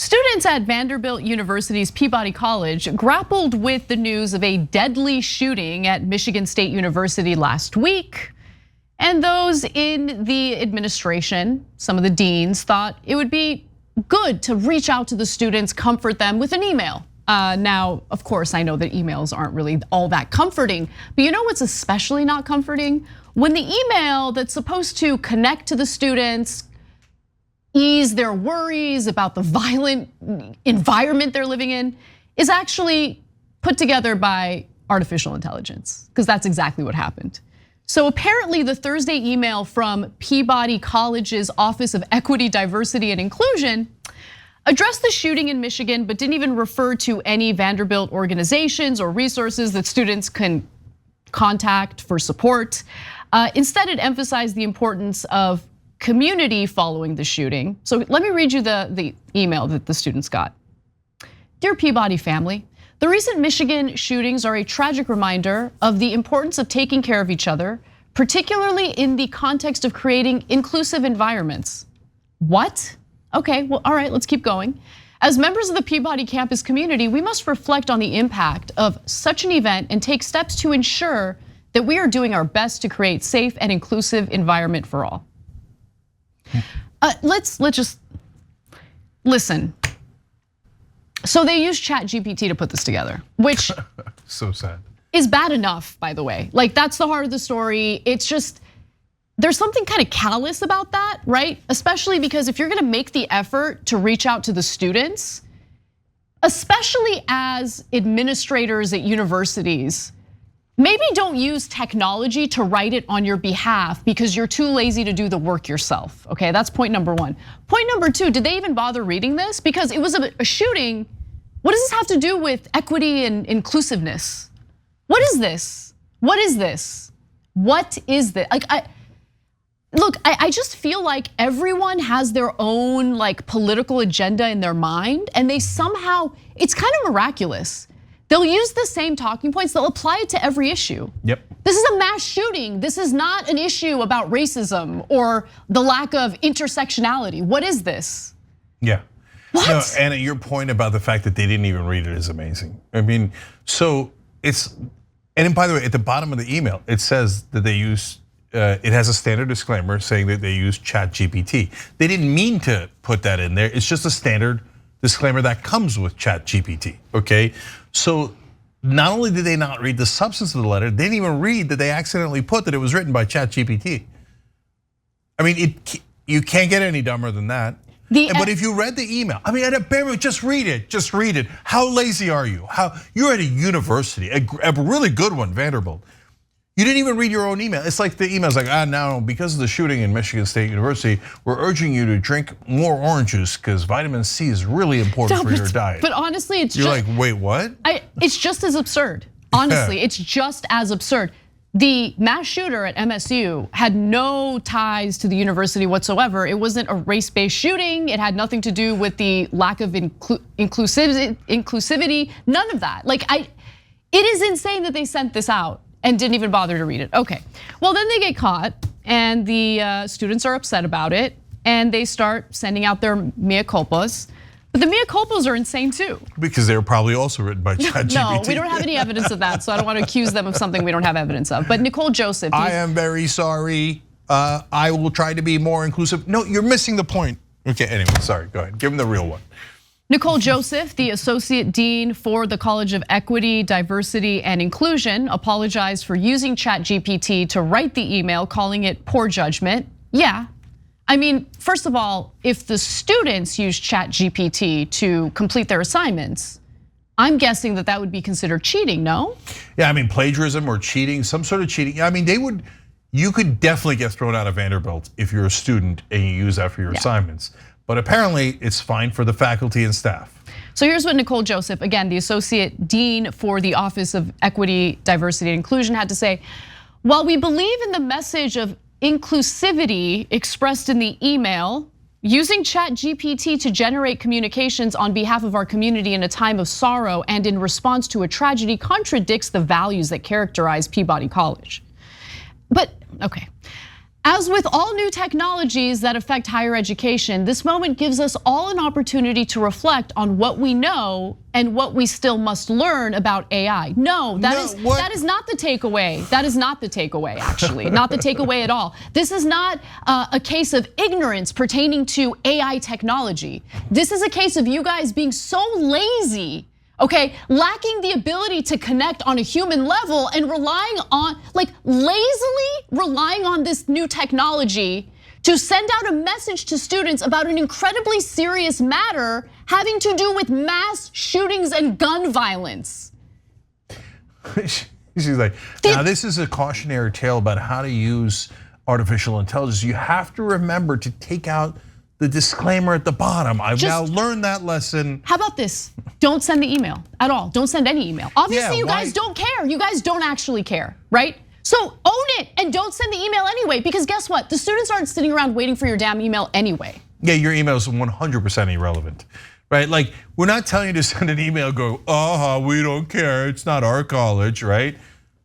Students at Vanderbilt University's Peabody College grappled with the news of a deadly shooting at Michigan State University last week. And those in the administration, some of the deans, thought it would be good to reach out to the students, comfort them with an email. Now, of course, I know that emails aren't really all that comforting, but you know what's especially not comforting? When the email that's supposed to connect to the students, ease their worries about the violent environment they're living in, is actually put together by artificial intelligence, because that's exactly what happened. So apparently the Thursday email from Peabody College's Office of Equity, Diversity, and Inclusion addressed the shooting in Michigan, but didn't even refer to any Vanderbilt organizations or resources that students can contact for support. Instead, it emphasized the importance of community following the shooting. So let me read you the email that the students got. Dear Peabody family, the recent Michigan shootings are a tragic reminder of the importance of taking care of each other, particularly in the context of creating inclusive environments. What? Okay, well, all right, let's keep going. As members of the Peabody campus community, we must reflect on the impact of such an event and take steps to ensure that we are doing our best to create safe and inclusive environment for all. Let's just listen. So they used ChatGPT to put this together, which so sad. Is bad enough, by the way. Like, that's the heart of the story. It's just, there's something kind of callous about that, right? Especially because if you're gonna make the effort to reach out to the students, especially as administrators at universities, maybe don't use technology to write it on your behalf because you're too lazy to do the work yourself, okay? That's point number one. Point number two, did they even bother reading this? Because it was a shooting. What does this have to do with equity and inclusiveness? What is this? What is this? What is this? Like, I just feel like everyone has their own like political agenda in their mind, and they somehow, it's kind of miraculous. They'll use the same talking points, they'll apply it to every issue. Yep. This is a mass shooting. This is not an issue about racism or the lack of intersectionality. What is this? Yeah. What? No, Anna, your point about the fact that they didn't even read it is amazing. I mean, so it's, and by the way, at the bottom of the email, it says that they use, it has a standard disclaimer saying that they use ChatGPT. They didn't mean to put that in there. It's just a standard disclaimer that comes with ChatGPT, okay? So not only did they not read the substance of the letter, they didn't even read that they accidentally put that it was written by ChatGPT. I mean, you can't get any dumber than that. But if you read the email, I mean, at a bare minimum, just read it, just read it. How lazy are you? You're at a university, a really good one, Vanderbilt. You didn't even read your own email. It's like the email's like, now because of the shooting in Michigan State University, we're urging you to drink more orange juice because vitamin C is really important for your diet. But honestly, you're like, wait, what? It's just as absurd. Honestly, it's just as absurd. The mass shooter at MSU had no ties to the university whatsoever. It wasn't a race-based shooting. It had nothing to do with the lack of inclusivity, none of that. Like, it is insane that they sent this out and didn't even bother to read it. Okay, well then they get caught and the students are upset about it and they start sending out their mea culpas. But the mea culpas are insane too. Because they're probably also written by ChatGPT. No, we don't have any evidence of that, so I don't want to accuse them of something we don't have evidence of. But Nicole Joseph. I am very sorry, I will try to be more inclusive. No, you're missing the point. Okay, anyway, sorry, go ahead, give him the real one. Nicole Joseph, the Associate Dean for the College of Equity, Diversity, and Inclusion, apologized for using ChatGPT to write the email, calling it poor judgment. Yeah, I mean, first of all, if the students use ChatGPT to complete their assignments, I'm guessing that would be considered cheating, no? Yeah, I mean, plagiarism or cheating, some sort of cheating. I mean, you could definitely get thrown out of Vanderbilt if you're a student and you use that for your assignments. But apparently it's fine for the faculty and staff. So here's what Nicole Joseph, again, the Associate Dean for the Office of Equity, Diversity, and Inclusion had to say. While we believe in the message of inclusivity expressed in the email, using ChatGPT to generate communications on behalf of our community in a time of sorrow and in response to a tragedy contradicts the values that characterize Peabody College. But, okay. As with all new technologies that affect higher education, this moment gives us all an opportunity to reflect on what we know and what we still must learn about AI. No, that is not the takeaway. That is not the takeaway, actually, not the takeaway at all. This is not a case of ignorance pertaining to AI technology. This is a case of you guys being so lazy, okay, lacking the ability to connect on a human level and relying on, like lazily relying on this new technology to send out a message to students about an incredibly serious matter having to do with mass shootings and gun violence. She's like, now this is a cautionary tale about how to use artificial intelligence. You have to remember to take out the disclaimer at the bottom. I've now learned that lesson. How about this? Don't send the email at all. Don't send any email. Obviously, you guys don't care. You guys don't actually care, right? So own it and don't send the email anyway, because guess what? The students aren't sitting around waiting for your damn email anyway. Yeah, your email is 100% irrelevant, right? Like, we're not telling you to send an email, go, we don't care, it's not our college, right?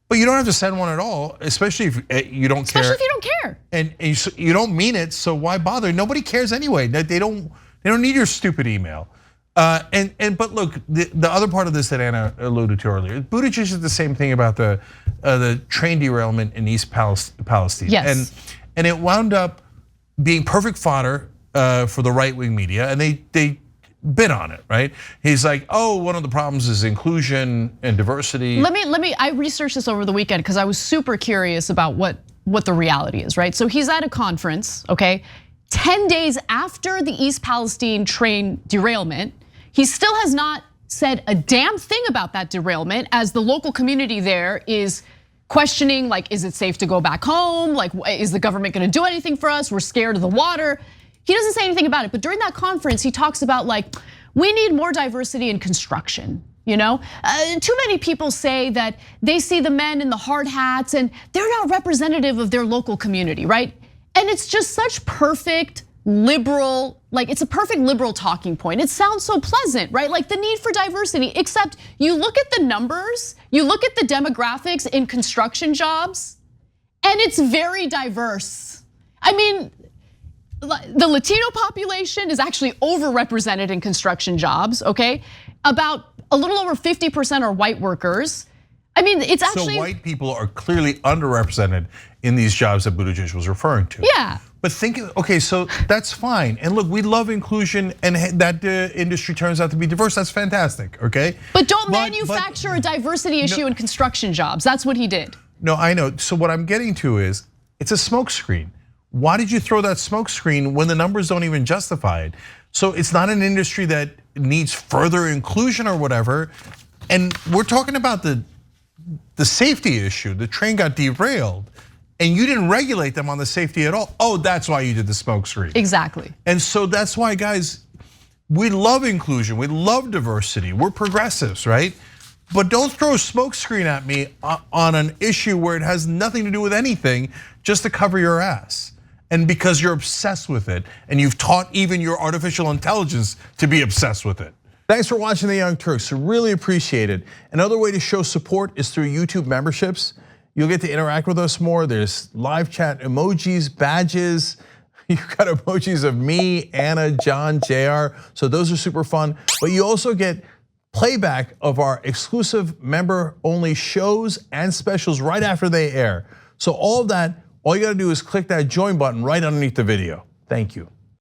But you don't have to send one at all, especially if you don't care. Especially if you don't care. And you don't mean it, so why bother? Nobody cares anyway. They don't need your stupid email. But look, the other part of this that Anna alluded to earlier, Buttigieg is the same thing about the train derailment in East Palestine. Yes. And it wound up being perfect fodder for the right-wing media, and they bid on it, right? He's like, one of the problems is inclusion and diversity. I researched this over the weekend because I was super curious about what the reality is, right? So he's at a conference, okay? 10 days after the East Palestine train derailment, he still has not said a damn thing about that derailment, as the local community there is questioning, like, is it safe to go back home? Like, is the government gonna do anything for us? We're scared of the water. He doesn't say anything about it, but during that conference, he talks about, like, we need more diversity in construction. You know, too many people say that they see the men in the hard hats and they're not representative of their local community, right? And it's just such perfect liberal, like it's a perfect liberal talking point. It sounds so pleasant, right? Like the need for diversity, except you look at the numbers, you look at the demographics in construction jobs, and it's very diverse. I mean, the Latino population is actually overrepresented in construction jobs, okay? About a little over 50% are white workers. I mean, it's actually- So white people are clearly underrepresented in these jobs that Buttigieg was referring to. Yeah. But think, okay, so that's fine. And look, we love inclusion and that industry turns out to be diverse, that's fantastic, okay? But don't manufacture a diversity issue in construction jobs. That's what he did. No, I know. So what I'm getting to is, it's a smokescreen. Why did you throw that smokescreen when the numbers don't even justify it? So it's not an industry that needs further inclusion or whatever. And we're talking about the safety issue. The train got derailed and you didn't regulate them on the safety at all. That's why you did the smokescreen. Exactly. And so that's why, guys, we love inclusion, we love diversity, we're progressives, right? But don't throw a smokescreen at me on an issue where it has nothing to do with anything just to cover your ass. And because you're obsessed with it, and you've taught even your artificial intelligence to be obsessed with it. Thanks for watching The Young Turks, really appreciate it. Another way to show support is through YouTube memberships. You'll get to interact with us more. There's live chat emojis, badges. You've got emojis of me, Anna, John, JR, so those are super fun. But you also get playback of our exclusive member-only shows and specials right after they air. So all of that, all you gotta do is click that join button right underneath the video. Thank you.